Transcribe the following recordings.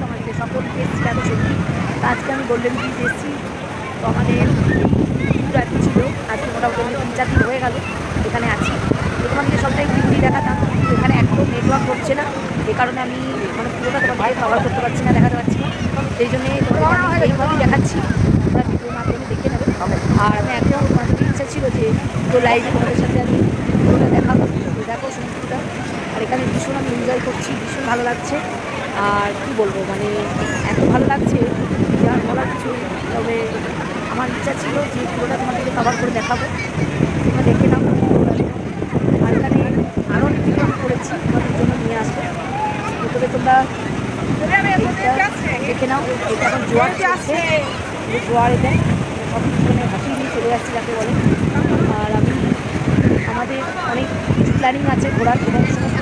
তোমাদের সকলকে এসেছি এত সত্যি। আজকে আমি গোল্ডেন ব্রিজ এসেছি। তো আমাদের রাত্রি ছিল, আজকে মোটামুটি 3-4 দিন হয়ে গেল এখানে আছি। তো তোমাদেরকে সবটাই ঘুরি দেখাতাম, কিন্তু এখানে একদম নেটওয়ার্ক হচ্ছে না। এই কারণে আমি মানে পুরোটা তোমাদেরকে কভার করতে পারছি না, দেখাতে পারছি না। সেই জন্যে তোমাদেরকে আমি এইভাবেই দেখাচ্ছি, তোমরা ভিডিওর মাধ্যমে দেখে নেবে। আর আমি একদম তোমাদের ইচ্ছা ছিল যে পুরো লাইভে তোমাদের সাথে আমি পুরোটা দেখাবো। দেখো সমুদ্রটা, আর এখানে ভীষণ আমি এনজয় করছি, ভীষণ ভালো লাগছে। আর কী বলবো, মানে এত ভালো লাগছে যে আর বলার কিছু নেই। তবে আমার ইচ্ছা ছিল যে পুরোটা তোমাদেরকে কভার করে দেখাবো, তোমরা দেখে নাও। আর এখানে আরও ভিডিও আমি করেছি, তোমাদের জন্য নিয়ে আসবো। তবে তোমরা দেখে নাও। এটা এখন জোয়ার চলছে, জোয়ার এটা সব মানে ভাসিয়ে নিয়ে চলে যাচ্ছে যাকে বলে। আর আমি আমাদের অনেক কিছু প্ল্যানিং আছে ঘোরার, এবং সমস্ত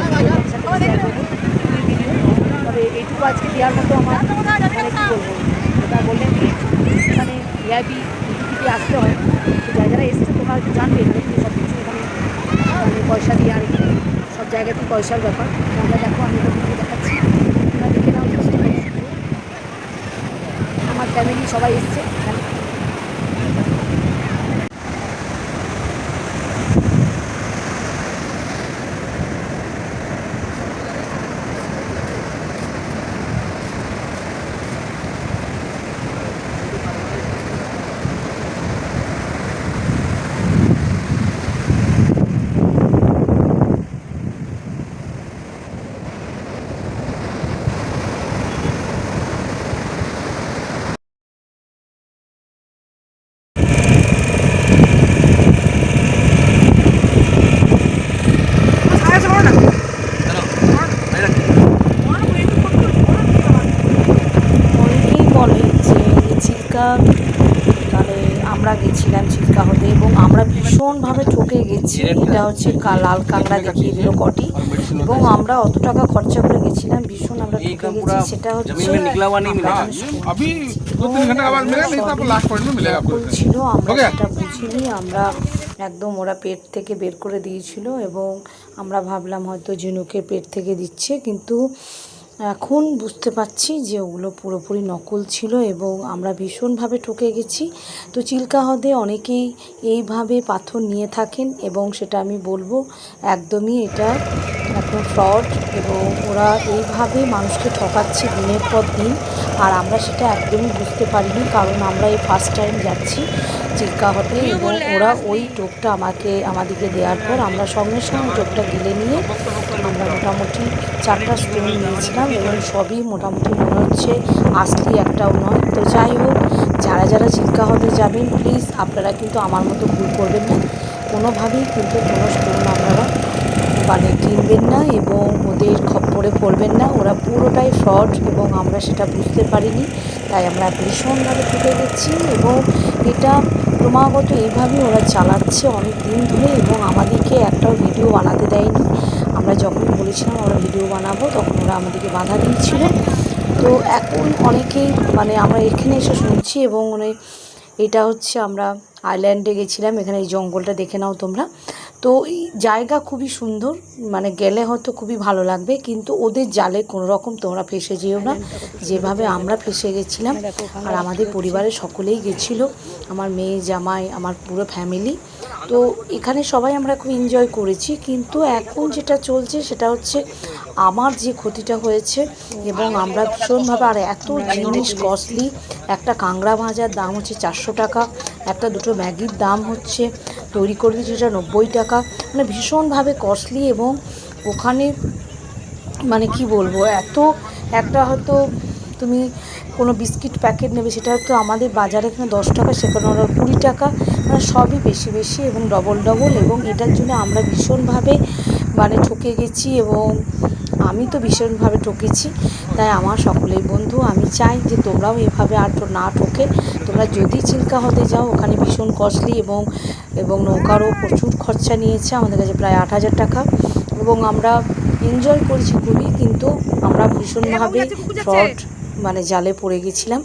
সাথে শেয়ার করবো ভিডিও। তবে এইটুকু আজকে দেওয়ার মতো আমার মানে কী বলবো, এটা বললেন কি এখানে ভিআইপি টিকিটে আসতে হয়। তো যারা যারা এসছে তোমরা হয়তো জানবে কিন্তু সব কিছু এখানে মানে পয়সা দিয়ে, আর এখানে সব জায়গাতেই পয়সার ব্যাপার। তোমরা দেখো, আমি এটা ভিডিও দেখাচ্ছি, তোমরা দেখে নাও চেষ্টা করো। আমার ফ্যামিলি সবাই এসছে এখানে। মানে আমরা গেছিলাম চিল্কা হতে, এবং আমরা ভীষণভাবে ঠকে গেছি। এটা হচ্ছে লাল কাঁকড়া দেখিয়ে দিল কটি, এবং আমরা অত টাকা খরচা করে গেছিলাম, ভীষণ আমরা ঠকে গেছি। সেটা হচ্ছে ছিল, আমরা সেটা বুঝিনি। আমরা একদম ওরা পেট থেকে বের করে দিয়েছিল, এবং আমরা ভাবলাম হয়তো ঝিনুকের পেট থেকে দিচ্ছে, কিন্তু এখন বুঝতে পারছি যে ওগুলো পুরোপুরি নকল ছিল, এবং আমরা ভীষণভাবে ঠকে গেছি। তো চিল্কা হ্রদে অনেকেই এইভাবে পাথর নিয়ে থাকেন, এবং সেটা আমি বলবো একদমই এটা একদম ফ্রড, এবং ওরা এইভাবে মানুষকে ঠকাচ্ছে দিনের পর দিন। আর আমরা সেটা একদমই বুঝতে পারিনি, কারণ আমরা এই ফার্স্ট টাইম যাচ্ছি চিল্কা হ্রদে, এবং ওরা ওই টোপটা আমাদেরকে দেওয়ার পর আমরা সঙ্গে সঙ্গে টোপটা গিলে নিয়ে আমরা মোটামুটি 4টা স্টোন নিয়েছিলাম, এবং সবই মোটামুটি মনে হচ্ছে আসলি একটাও নয়। তো যাই হোক, যারা যারা চিল্কা হ্রদে যাবেন প্লিজ আপনারা কিন্তু আমার মতো ভুল করবেন না, কোনোভাবেই কিন্তু কোনো স্টোন আপনারা মানে কিনবেন না, এবং ওদের খপ্পরে পড়বেন না। ওরা পুরোটাই ফ্রড, এবং আমরা সেটা বুঝতে পারিনি, তাই আমরা ভীষণভাবে ঠকে গেছি। এবং এটা ক্রমাগত এইভাবেই ওরা চালাচ্ছে অনেক দিন ধরে, এবং আমাদেরকে একটাও ভিডিও বানাতে দেয়নি। আমরা যখন বলেছিলাম আমরা ভিডিও বানাবো, তখন ওরা আমাদেরকে বাধা দিয়েছিল। তো এখন অনেকেই মানে আমরা এখানে এসে শুনছি, এবং মানে এটা হচ্ছে আমরা আইল্যান্ডে গেছিলাম, এখানে এই জঙ্গলটা দেখে নাও তোমরা। তো এই জায়গা খুবই সুন্দর, মানে গেলে হয়তো খুবই ভালো লাগবে, কিন্তু ওদের জালে কোনো রকম তোমরা ফেসে যেও না, যেভাবে আমরা ফেসে গেছিলাম। আর আমাদের পরিবারের সকলেই গেছিলো, আমার মেয়ে, জামাই, আমার পুরো ফ্যামিলি। তো এখানে সবাই আমরা খুব এনজয় করেছি, কিন্তু এখন যেটা চলছে সেটা হচ্ছে আমার যে ক্ষতিটা হয়েছে, এবং আমরা ভীষণভাবে, আর এত জিনিস কস্টলি। একটা কাঁকড়া ভাজার দাম হচ্ছে 400 টাকা, একটা দুটো ম্যাগির দাম হচ্ছে তৈরি করে দিচ্ছে সেটা 90 টাকা, মানে ভীষণভাবে কস্টলি। এবং ওখানে মানে কি বলবো, এত একটা হয়তো তুমি কোনো বিস্কিট প্যাকেট নেবে, সেটা হয়তো আমাদের বাজারে এখানে 10 টাকা, সেখানে ওরা 20 টাকা, মানে সবই বেশি বেশি এবং ডবল ডবল। এবং এটার জন্য আমরা ভীষণভাবে মানে ঠকে গেছি, এবং আমি তো ভীষণভাবে ঠকেছি। তাই আমার সকলেই বন্ধু, আমি চাই যে তোমরাও এভাবে আর না ঠকে তোমরা যদি চিল্কা হতে যাও, ওখানে ভীষণ কস্টলি, এবং নৌকারও প্রচুর খরচা নিয়েছে আমাদের কাছে, প্রায় 8,000 টাকা। এবং আমরা এনজয় করেছি খুবই, কিন্তু আমরা ভীষণভাবে ফ্রড মানে জালে পড়ে গেছিলাম।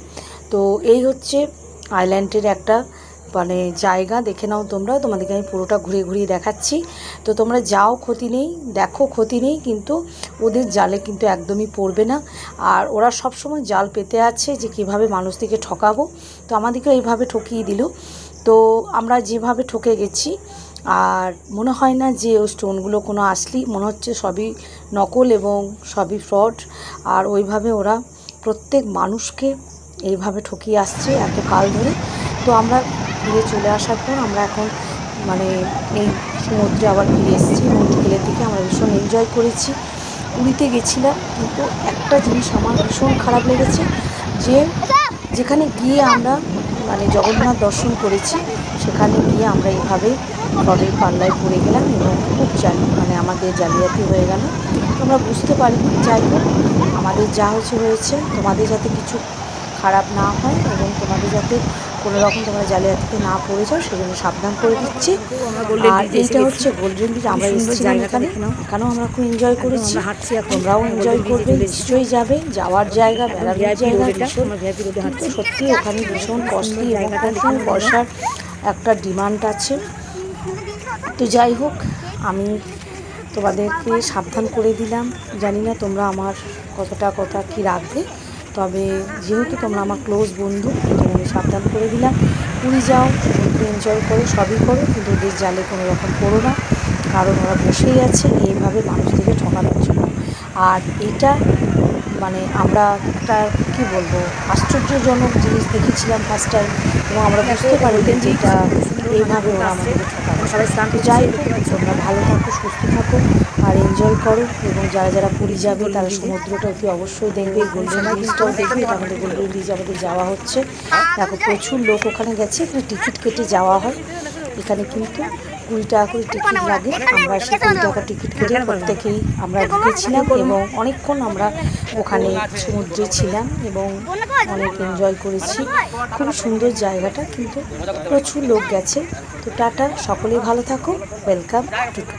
তো এই হচ্ছে আইল্যান্ডের একটা মানে জায়গা দেখে নাও তোমরা, তোমাদেরকে আমি পুরোটা ঘুরে ঘুরিয়ে দেখাচ্ছি। তো তোমরা যাও, ক্ষতি নেই, দেখো ক্ষতি নেই, কিন্তু ওদের জালে কিন্তু একদমই পড়বে না। আর ওরা সব সময় জাল পেতে আছে যে কীভাবে মানুষদেরকে ঠকাবো। তো আমাদেরকে এইভাবে ঠকিয়ে দিল। তো আমরা যেভাবে ঠকে গেছি, আর মনে হয় না যে ওই স্টোনগুলো কোনো আসলি, মনে হচ্ছে সবই নকল এবং সবই ফ্রড। আর ওইভাবে ওরা প্রত্যেক মানুষকে এইভাবে ঠকিয়ে আসছে এত কাল ধরে। তো আমরা ফিরে চলে আসার পর আমরা এখন মানে এই সমুদ্রে আবার ফিরে এসেছি এবং বিকেলের দিকে আমরা ভীষণ এনজয় করেছি। পুরীতে গেছিলাম, কিন্তু একটা জিনিস আমার ভীষণ খারাপ লেগেছে, যে যেখানে গিয়ে আমরা মানে জগন্নাথ দর্শন করেছি, সেখানে গিয়ে আমরা এইভাবে ফ্রডের পাল্লায় পড়ে গেলাম এবং খুব মানে আমাদের জালিয়াতি হয়ে গেল। তো আমরা বুঝতে পারিনি। যাই হোক, আমাদের যা হয়েছে, তোমাদের যাতে কিছু খারাপ না হয় এবং তোমাদের যাতে কোনো রকম তোমরা জালিয়াতিতে না পড়ে যাও, সেজন্য সাবধান করে দিচ্ছি। আর এইটা হচ্ছে গোল্ডেন বিচ। আমরা এসেছিলাম এখানে, এখানেও আমরা খুব এনজয় করেছি। তোমরাও এনজয় করবে, নিশ্চয়ই যাবে। যাওয়ার জায়গা, বেড়ানোর জায়গা ভীষণ, কিন্তু সত্যি ওখানে ভীষণ কস্টলি এবং ভীষণ পয়সার একটা ডিমান্ড আছে। তো যাই হোক, আমি তোমাদেরকে সাবধান করে দিলাম। জানি না তোমরা আমার কতটা কথা কি রাখবে, তবে যেহেতু তোমরা আমার ক্লোজ বন্ধু, এই জন্য আমি সাবধান করে দিলাম। পুরী যাও, সমুদ্রে এনজয় করো, সবই করো, কিন্তু ওদের জালে কোনো রকম পড়ো না, কারণ ওরা বসেই আছে এইভাবে মানুষদেরকে ঠকানোর জন্য। আর এটা মানে আমরা একটা কী বলবো, আশ্চর্যজনক জিনিস দেখেছিলাম ফার্স্ট টাইম, এবং আমরা বুঝতে পারিনি যে এটা এইভাবে ওরা আমাদেরকে ঠকাবে। তো যাই হোক, তোমরা ভালো থাকো, সুস্থ থাকো, আর এনজয় করো। এবং যারা যারা পুরী যাবে তারা সমুদ্রটা অতি অবশ্যই দেখবে, গোল্ডেন বিচটাও দেখবে। এটা আমাদের গোল্ডেন বিচ আমাদের যাওয়া হচ্ছে। দেখো, প্রচুর লোক ওখানে গেছে। এখানে টিকিট কেটে যাওয়া হয়। এখানে কিন্তু 20 টাকা করে টিকিট লাগে। আমরা সেই 20 টাকা টিকিট কেটে প্রত্যেকেই আমরা ঢুকেছিলাম এবং অনেকক্ষণ আমরা ওখানে সমুদ্রে ছিলাম এবং অনেক এনজয় করেছি। খুবই সুন্দর জায়গাটা, কিন্তু প্রচুর লোক গেছে। তো টাটা, সকলেই ভালো থাকো। ওয়েলকাম টুটু।